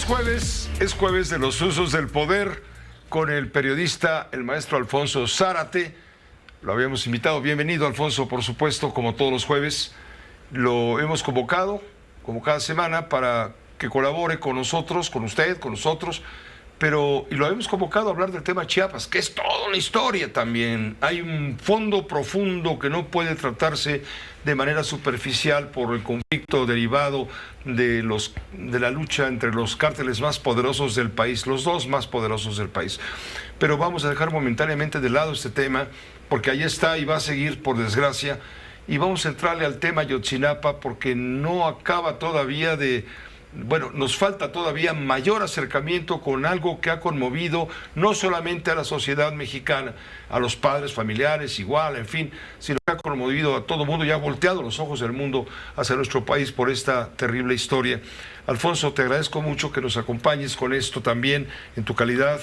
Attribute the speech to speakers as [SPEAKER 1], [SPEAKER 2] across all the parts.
[SPEAKER 1] Es jueves de los usos del poder con el periodista, el maestro Alfonso Zárate. Lo habíamos invitado. Bienvenido, Alfonso, por supuesto, como todos los jueves. Lo hemos convocado, como cada semana, para que colabore con nosotros, con usted, con nosotros. Y lo habíamos convocado a hablar del tema Chiapas, que es toda una historia también. Hay un fondo profundo que no puede tratarse de manera superficial por el conflicto derivado de la lucha entre los cárteles más poderosos del país, los dos más poderosos del país. Pero vamos a dejar momentáneamente de lado este tema, porque ahí está y va a seguir, por desgracia. Y vamos a entrarle al tema Ayotzinapa, porque no acaba todavía de... Bueno, nos falta todavía mayor acercamiento con algo que ha conmovido no solamente a la sociedad mexicana, a los padres, familiares, igual, en fin, sino que ha conmovido a todo mundo y ha volteado los ojos del mundo hacia nuestro país por esta terrible historia. Alfonso, te agradezco mucho que nos acompañes con esto también en tu calidad.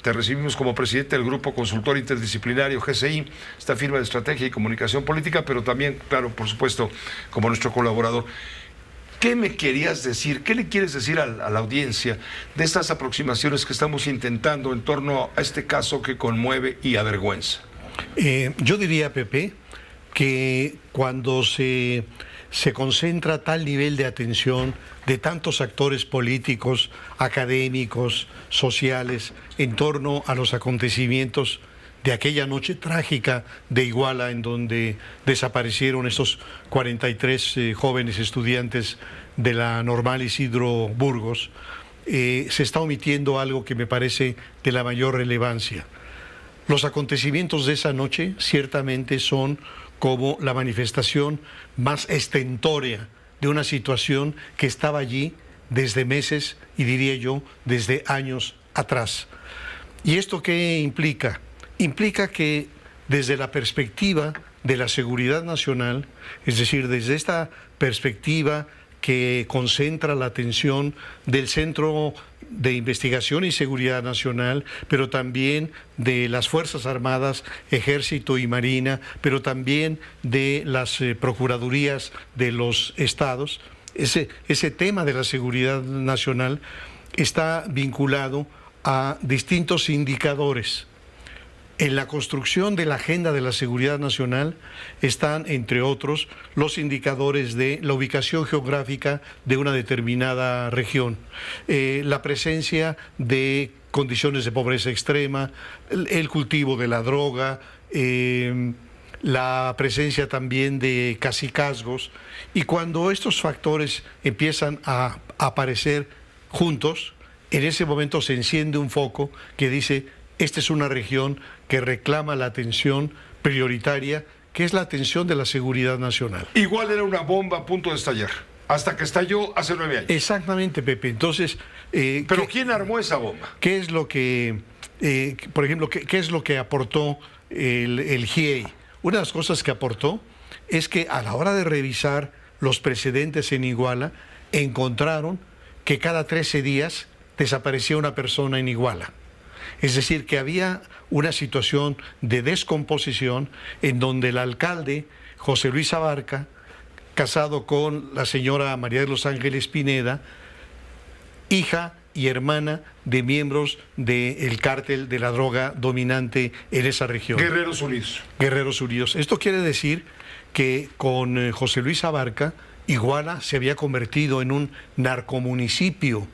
[SPEAKER 1] Te recibimos como presidente del Grupo Consultor Interdisciplinario GCI, esta firma de estrategia y comunicación política, pero también, claro, por supuesto, como nuestro colaborador. ¿Qué me querías decir? ¿Qué le quieres decir a la audiencia de estas aproximaciones que estamos intentando en torno a este caso que conmueve y avergüenza?
[SPEAKER 2] Yo diría, Pepe, que cuando se concentra tal nivel de atención de tantos actores políticos, académicos, sociales, en torno a los acontecimientos de aquella noche trágica de Iguala, en donde desaparecieron estos 43 jóvenes estudiantes de la Normal Isidro Burgos, se está omitiendo algo que me parece de la mayor relevancia. Los acontecimientos de esa noche ciertamente son como la manifestación más estentórea de una situación que estaba allí desde meses y diría yo desde años atrás. ¿Y esto qué implica? Implica que desde la perspectiva de la seguridad nacional, es decir, desde esta perspectiva que concentra la atención del Centro de Investigación y Seguridad Nacional, pero también de las Fuerzas Armadas, Ejército y Marina, pero también de las Procuradurías de los estados, ese tema de la seguridad nacional está vinculado a distintos indicadores. En la construcción de la agenda de la seguridad nacional están, entre otros, los indicadores de la ubicación geográfica de una determinada región, la presencia de condiciones de pobreza extrema, el cultivo de la droga, la presencia también de cacicazgos. Y cuando estos factores empiezan a aparecer juntos, en ese momento se enciende un foco que dice: esta es una región que reclama la atención prioritaria, que es la atención de la seguridad nacional.
[SPEAKER 1] Igual era una bomba a punto de estallar, hasta que estalló hace 9 años.
[SPEAKER 2] Exactamente, Pepe. Entonces...
[SPEAKER 1] ¿Pero quién armó esa bomba?
[SPEAKER 2] ¿Qué es lo que, por ejemplo, qué es lo que aportó el GIEI? Una de las cosas que aportó es que a la hora de revisar los precedentes en Iguala, encontraron que cada 13 días desaparecía una persona en Iguala. Es decir, que había una situación de descomposición en donde el alcalde, José Luis Abarca, casado con la señora María de los Ángeles Pineda, hija y hermana de miembros del cártel de la droga dominante en esa región.
[SPEAKER 1] Guerreros Unidos.
[SPEAKER 2] Guerreros Unidos. Esto quiere decir que con José Luis Abarca, Iguala se había convertido en un narcomunicipio.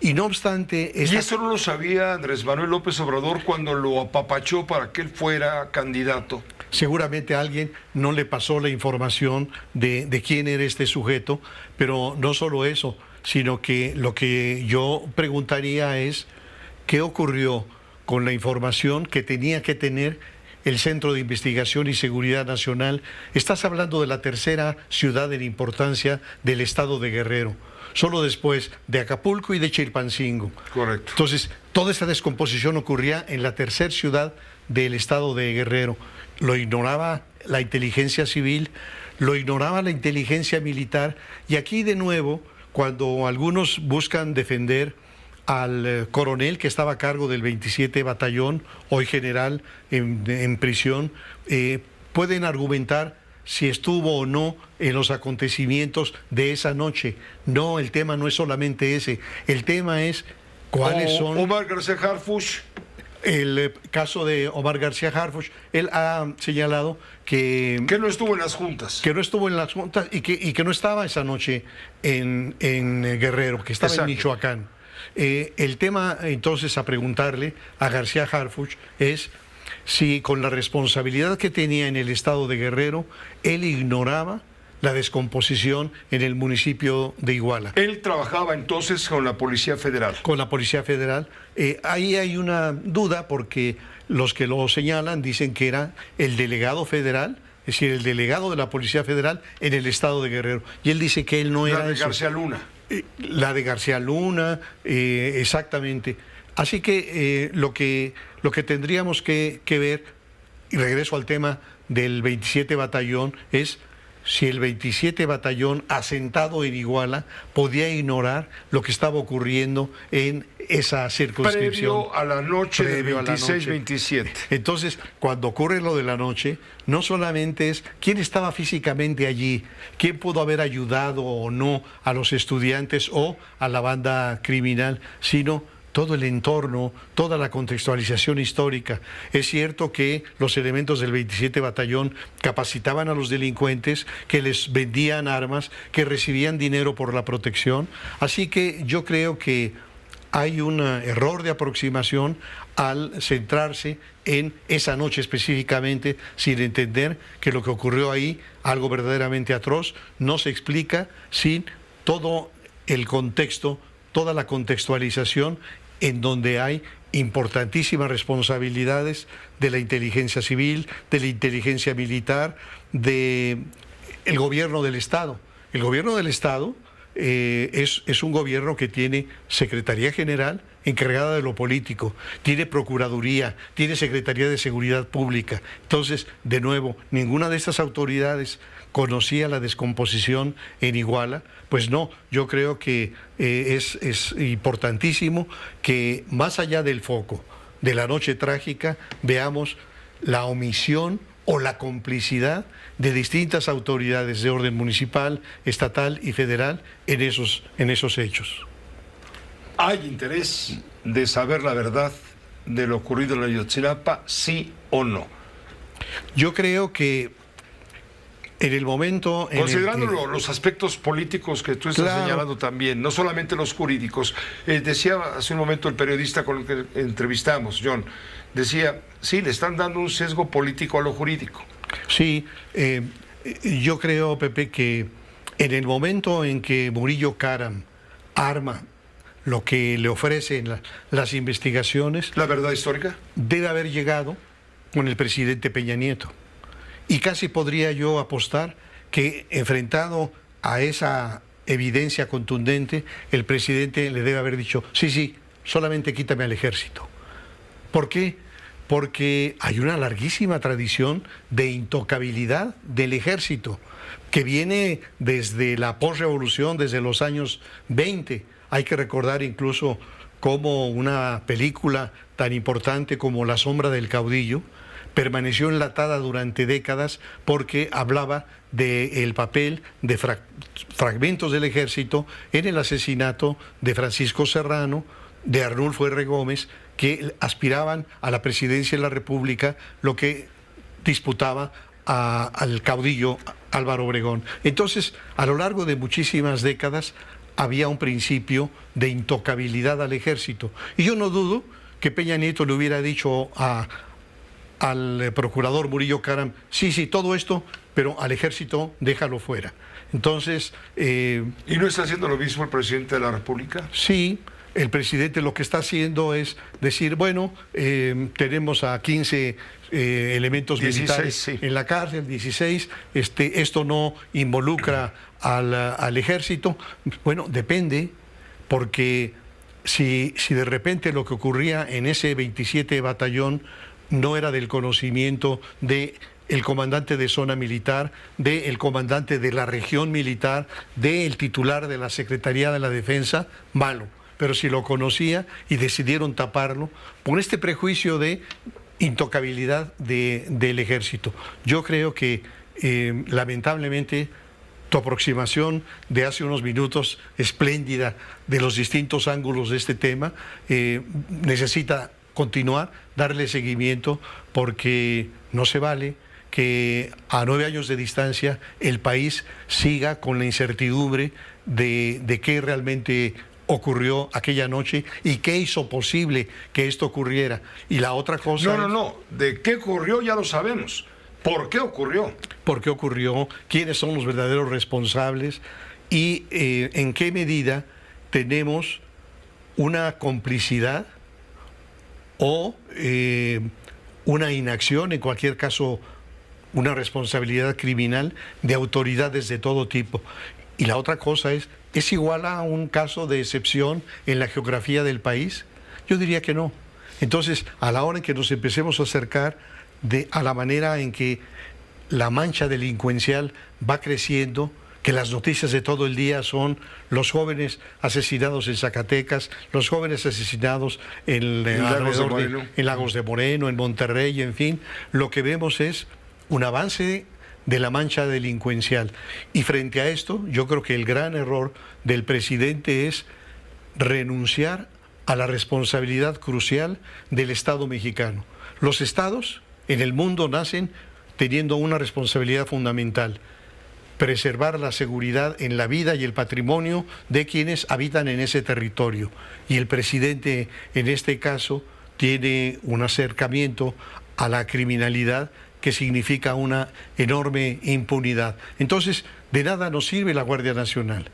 [SPEAKER 2] Y no obstante...
[SPEAKER 1] ¿Y eso no lo sabía Andrés Manuel López Obrador cuando lo apapachó para que él fuera candidato?
[SPEAKER 2] Seguramente a alguien no le pasó la información de quién era este sujeto, pero no solo eso, sino que lo que yo preguntaría es qué ocurrió con la información que tenía que tener el Centro de Investigación y Seguridad Nacional. Estás hablando de la tercera ciudad en importancia del estado de Guerrero, solo después de Acapulco y de Chilpancingo.
[SPEAKER 1] Correcto.
[SPEAKER 2] Entonces, toda esta descomposición ocurría en la tercera ciudad del estado de Guerrero. Lo ignoraba la inteligencia civil, lo ignoraba la inteligencia militar, y aquí de nuevo, cuando algunos buscan defender al coronel que estaba a cargo del 27 Batallón, hoy general en prisión, pueden argumentar si estuvo o no en los acontecimientos de esa noche. No, el tema no es solamente ese. El tema es cuáles son...
[SPEAKER 1] Omar García Harfuch.
[SPEAKER 2] El caso de Omar García Harfuch, él ha señalado que
[SPEAKER 1] no estuvo en las juntas.
[SPEAKER 2] Que no estuvo en las juntas y que no estaba esa noche en Guerrero, que estaba
[SPEAKER 1] Exacto.
[SPEAKER 2] en Michoacán. El tema, entonces, a preguntarle a García Harfuch es si con la responsabilidad que tenía en el estado de Guerrero, él ignoraba la descomposición en el municipio de Iguala.
[SPEAKER 1] Él trabajaba entonces con la Policía Federal.
[SPEAKER 2] Con la Policía Federal. Ahí hay una duda porque los que lo señalan dicen que era el delegado federal, es decir, el delegado de la Policía Federal en el estado de Guerrero. Y él dice que él no era
[SPEAKER 1] La de
[SPEAKER 2] eso.
[SPEAKER 1] García Luna.
[SPEAKER 2] La de García Luna, exactamente. Así que lo que tendríamos que ver, y regreso al tema del 27 Batallón, es si el 27 Batallón asentado en Iguala podía ignorar lo que estaba ocurriendo en esa circunscripción.
[SPEAKER 1] Previo a la noche del 26-27.
[SPEAKER 2] Entonces, cuando ocurre lo de la noche, no solamente es quién estaba físicamente allí, quién pudo haber ayudado o no a los estudiantes o a la banda criminal, sino todo el entorno, toda la contextualización histórica. Es cierto que los elementos del 27 Batallón capacitaban a los delincuentes, que les vendían armas, que recibían dinero por la protección. Así que yo creo que hay un error de aproximación al centrarse en esa noche específicamente, sin entender que lo que ocurrió ahí, algo verdaderamente atroz, no se explica sin todo el contexto, toda la contextualización en donde hay importantísimas responsabilidades de la inteligencia civil, de la inteligencia militar, del gobierno del Estado. El gobierno del Estado es un gobierno que tiene Secretaría General encargada de lo político, tiene Procuraduría, tiene Secretaría de Seguridad Pública. Entonces, de nuevo, ninguna de estas autoridades conocía la descomposición en Iguala. Pues no, yo creo que es importantísimo que más allá del foco de la noche trágica veamos la omisión o la complicidad de distintas autoridades de orden municipal, estatal y federal en esos hechos.
[SPEAKER 1] ¿Hay interés de saber la verdad de lo ocurrido en Ayotzinapa, sí o no?
[SPEAKER 2] Yo creo que en el momento...
[SPEAKER 1] Considerando los aspectos políticos que tú estás señalando también, no solamente los jurídicos. Decía hace un momento el periodista con el que entrevistamos, John, decía, sí, le están dando un sesgo político a lo jurídico.
[SPEAKER 2] Sí, yo creo, Pepe, que en el momento en que Murillo Karam arma lo que le ofrecen las investigaciones...
[SPEAKER 1] ¿La verdad histórica?
[SPEAKER 2] Debe haber llegado con el presidente Peña Nieto. Y casi podría yo apostar que, enfrentado a esa evidencia contundente, el presidente le debe haber dicho, sí, solamente quítame al ejército. ¿Por qué? Porque hay una larguísima tradición de intocabilidad del ejército, que viene desde la posrevolución, desde los años 20. Hay que recordar incluso cómo una película tan importante como La sombra del caudillo permaneció enlatada durante décadas porque hablaba del papel de fragmentos del ejército en el asesinato de Francisco Serrano, de Arnulfo R. Gómez, que aspiraban a la presidencia de la República, lo que disputaba al caudillo Álvaro Obregón. Entonces, a lo largo de muchísimas décadas, había un principio de intocabilidad al ejército. Y yo no dudo que Peña Nieto le hubiera dicho al procurador Murillo Karam, sí, todo esto, pero al ejército déjalo fuera. Entonces...
[SPEAKER 1] ¿Y no está haciendo lo mismo el presidente de la República?
[SPEAKER 2] Sí, el presidente lo que está haciendo es decir, bueno, tenemos a 15 elementos
[SPEAKER 1] 16,
[SPEAKER 2] militares
[SPEAKER 1] sí,
[SPEAKER 2] en la cárcel, 16, esto no involucra al ejército. Bueno, depende, porque si de repente lo que ocurría en ese 27 batallón no era del conocimiento de el comandante de zona militar, del comandante de la región militar, del titular de la Secretaría de la Defensa, malo. Pero si lo conocía y decidieron taparlo, por este prejuicio de intocabilidad del ejército. Yo creo que lamentablemente, tu aproximación de hace unos minutos, espléndida, de los distintos ángulos de este tema, necesita continuar, darle seguimiento, porque no se vale que a 9 años de distancia el país siga con la incertidumbre de qué realmente ocurrió aquella noche y qué hizo posible que esto ocurriera. Y la otra cosa...
[SPEAKER 1] No, de qué ocurrió ya lo sabemos. ¿Por qué ocurrió?
[SPEAKER 2] ¿Por qué ocurrió? ¿Quiénes son los verdaderos responsables? Y en qué medida tenemos una complicidad o una inacción, en cualquier caso una responsabilidad criminal de autoridades de todo tipo. Y la otra cosa ¿es igual a un caso de excepción en la geografía del país? Yo diría que no. Entonces, a la hora en que nos empecemos a acercar a la manera en que la mancha delincuencial va creciendo, que las noticias de todo el día son los jóvenes asesinados en Zacatecas, los jóvenes asesinados en Lagos de Moreno, en Monterrey, en fin, lo que vemos es un avance de la mancha delincuencial. Y frente a esto, yo creo que el gran error del presidente es renunciar a la responsabilidad crucial del Estado mexicano. Los estados en el mundo nacen teniendo una responsabilidad fundamental: preservar la seguridad en la vida y el patrimonio de quienes habitan en ese territorio. Y el presidente, en este caso, tiene un acercamiento a la criminalidad que significa una enorme impunidad. Entonces, de nada nos sirve la Guardia Nacional,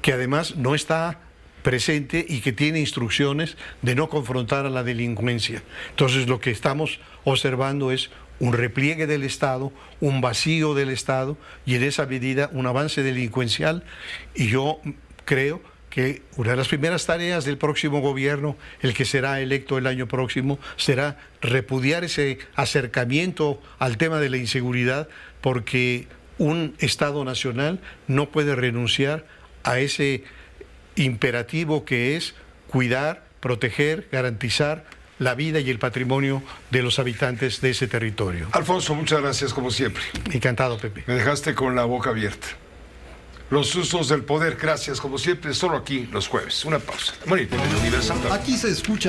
[SPEAKER 2] que además no está presente y que tiene instrucciones de no confrontar a la delincuencia. Entonces, lo que estamos observando es un repliegue del Estado, un vacío del Estado y en esa medida un avance delincuencial. Y yo creo que una de las primeras tareas del próximo gobierno, el que será electo el año próximo, será repudiar ese acercamiento al tema de la inseguridad, porque un Estado nacional no puede renunciar a ese imperativo que es cuidar, proteger, garantizar la vida y el patrimonio de los habitantes de ese territorio.
[SPEAKER 1] Alfonso, muchas gracias como siempre.
[SPEAKER 2] Encantado, Pepe.
[SPEAKER 1] Me dejaste con la boca abierta. Los usos del poder, gracias como siempre, solo aquí los jueves. Una pausa. Bonito, Universal.
[SPEAKER 3] Aquí se escucha